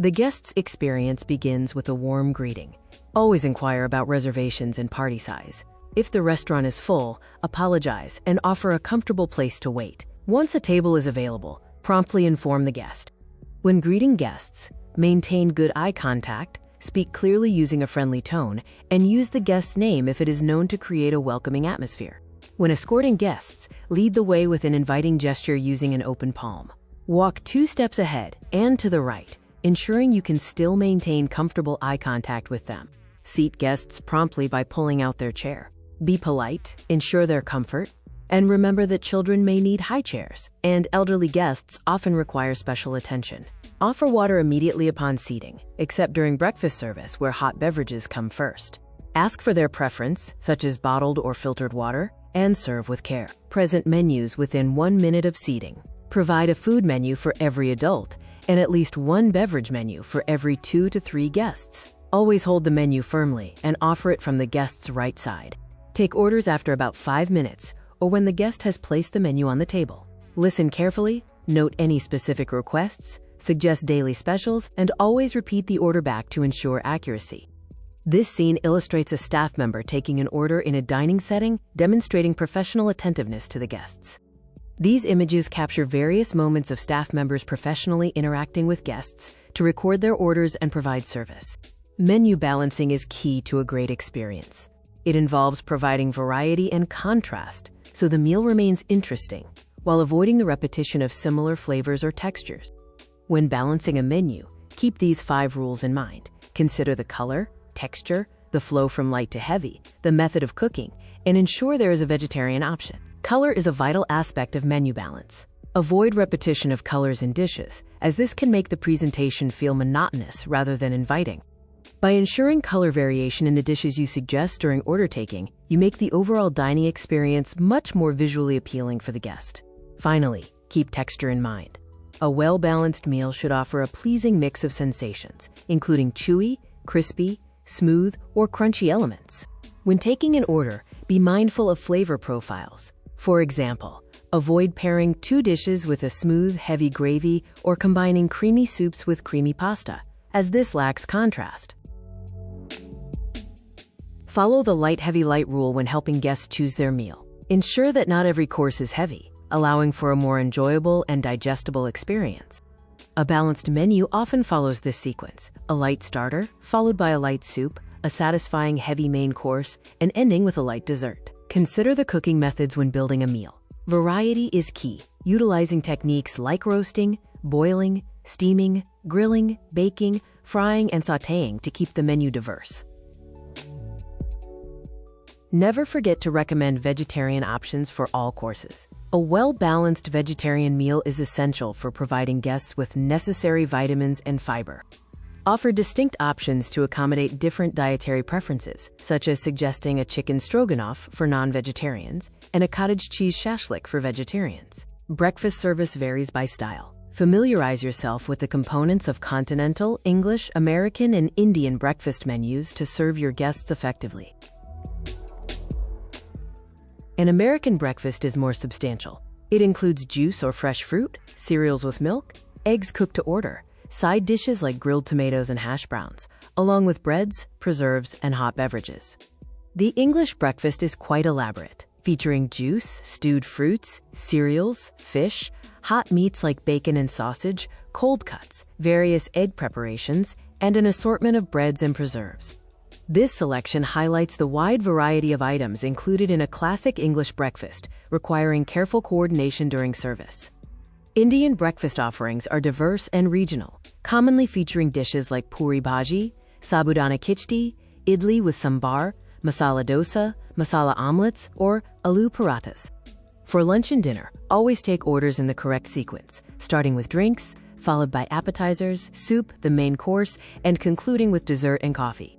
The guest's experience begins with a warm greeting. Always inquire about reservations and party size. If the restaurant is full, apologize and offer a comfortable place to wait. Once a table is available, promptly inform the guest. When greeting guests, maintain good eye contact, speak clearly using a friendly tone, and use the guest's name if it is known to create a welcoming atmosphere. When escorting guests, lead the way with an inviting gesture using an open palm. Walk 2 steps ahead and to the right, ensuring you can still maintain comfortable eye contact with them. Seat guests promptly by pulling out their chair. Be polite, ensure their comfort, and remember that children may need high chairs, and elderly guests often require special attention. Offer water immediately upon seating, except during breakfast service where hot beverages come first. Ask for their preference, such as bottled or filtered water, and serve with care. Present menus within 1 minute of seating. Provide a food menu for every adult, and at least 1 beverage menu for every 2 to 3 guests. Always hold the menu firmly and offer it from the guest's right side. Take orders after about 5 minutes or when the guest has placed the menu on the table. Listen carefully, note any specific requests, suggest daily specials, and always repeat the order back to ensure accuracy. This scene illustrates a staff member taking an order in a dining setting, demonstrating professional attentiveness to the guests. These images capture various moments of staff members professionally interacting with guests to record their orders and provide service. Menu balancing is key to a great experience. It involves providing variety and contrast so the meal remains interesting while avoiding the repetition of similar flavors or textures. When balancing a menu, keep these 5 rules in mind. Consider the color, texture, the flow from light to heavy, the method of cooking, and ensure there is a vegetarian option. Color is a vital aspect of menu balance. Avoid repetition of colors in dishes, as this can make the presentation feel monotonous rather than inviting. By ensuring color variation in the dishes you suggest during order taking, you make the overall dining experience much more visually appealing for the guest. Finally, keep texture in mind. A well-balanced meal should offer a pleasing mix of sensations, including chewy, crispy, smooth, or crunchy elements. When taking an order, be mindful of flavor profiles. For example, avoid pairing 2 dishes with a smooth, heavy gravy or combining creamy soups with creamy pasta, as this lacks contrast. Follow the light-heavy-light rule when helping guests choose their meal. Ensure that not every course is heavy, allowing for a more enjoyable and digestible experience. A balanced menu often follows this sequence: a light starter, followed by a light soup, a satisfying heavy main course, and ending with a light dessert. Consider the cooking methods when building a meal. Variety is key, utilizing techniques like roasting, boiling, steaming, grilling, baking, frying, and sautéing to keep the menu diverse. Never forget to recommend vegetarian options for all courses. A well-balanced vegetarian meal is essential for providing guests with necessary vitamins and fiber. Offer distinct options to accommodate different dietary preferences, such as suggesting a chicken stroganoff for non-vegetarians and a cottage cheese shashlik for vegetarians. Breakfast service varies by style. Familiarize yourself with the components of continental, English, American, and Indian breakfast menus to serve your guests effectively. An American breakfast is more substantial. It includes juice or fresh fruit, cereals with milk, eggs cooked to order, side dishes like grilled tomatoes and hash browns, along with breads, preserves, and hot beverages. The English breakfast is quite elaborate, featuring juice, stewed fruits, cereals, fish, hot meats like bacon and sausage, cold cuts, various egg preparations, and an assortment of breads and preserves. This selection highlights the wide variety of items included in a classic English breakfast, requiring careful coordination during service. Indian breakfast offerings are diverse and regional, commonly featuring dishes like puri bhaji, sabudana khichdi, idli with sambar, masala dosa, masala omelets, or aloo parathas. For lunch and dinner, always take orders in the correct sequence, starting with drinks, followed by appetizers, soup, the main course, and concluding with dessert and coffee.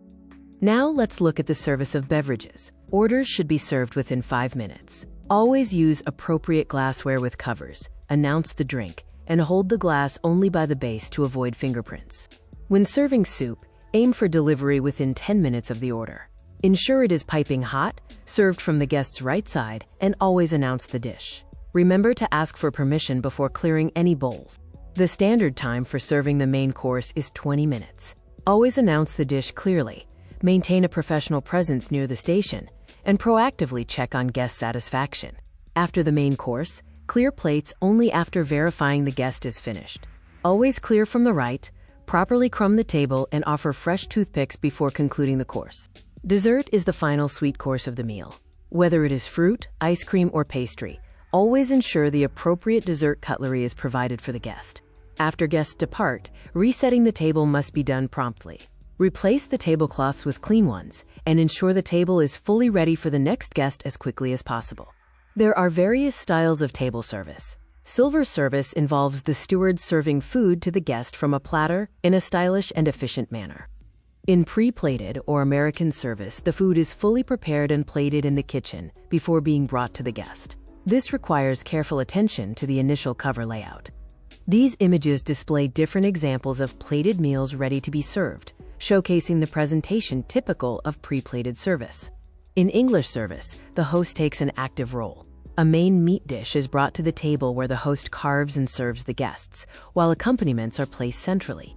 Now let's look at the service of beverages. Orders should be served within 5 minutes. Always use appropriate glassware with covers, announce the drink, and hold the glass only by the base to avoid fingerprints. When serving soup, aim for delivery within 10 minutes of the order. Ensure it is piping hot, served from the guest's right side, and always announce the dish. Remember to ask for permission before clearing any bowls. The standard time for serving the main course is 20 minutes. Always announce the dish clearly, maintain a professional presence near the station, and proactively check on guest satisfaction. After the main course, clear plates only after verifying the guest is finished. Always clear from the right, properly crumb the table, and offer fresh toothpicks before concluding the course. Dessert is the final sweet course of the meal. Whether it is fruit, ice cream, or pastry, always ensure the appropriate dessert cutlery is provided for the guest. After guests depart, resetting the table must be done promptly. Replace the tablecloths with clean ones, and ensure the table is fully ready for the next guest as quickly as possible. There are various styles of table service. Silver service involves the steward serving food to the guest from a platter in a stylish and efficient manner. In pre-plated or American service, the food is fully prepared and plated in the kitchen before being brought to the guest. This requires careful attention to the initial cover layout. These images display different examples of plated meals ready to be served, showcasing the presentation typical of pre-plated service. In English service, the host takes an active role. A main meat dish is brought to the table where the host carves and serves the guests, while accompaniments are placed centrally.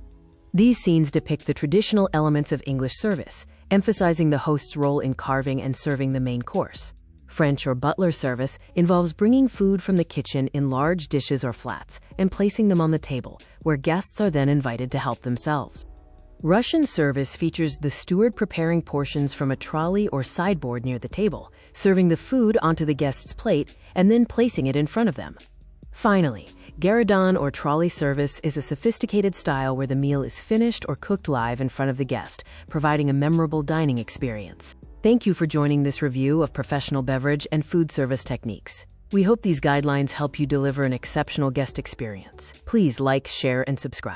These scenes depict the traditional elements of English service, emphasizing the host's role in carving and serving the main course. French or butler service involves bringing food from the kitchen in large dishes or flats and placing them on the table, where guests are then invited to help themselves. Russian service features the steward preparing portions from a trolley or sideboard near the table, serving the food onto the guest's plate and then placing it in front of them. Finally, Garridon or trolley service is a sophisticated style where the meal is finished or cooked live in front of the guest, providing a memorable dining experience. Thank you for joining this review of professional beverage and food service techniques. We hope these guidelines help you deliver an exceptional guest experience. Please like, share, and subscribe.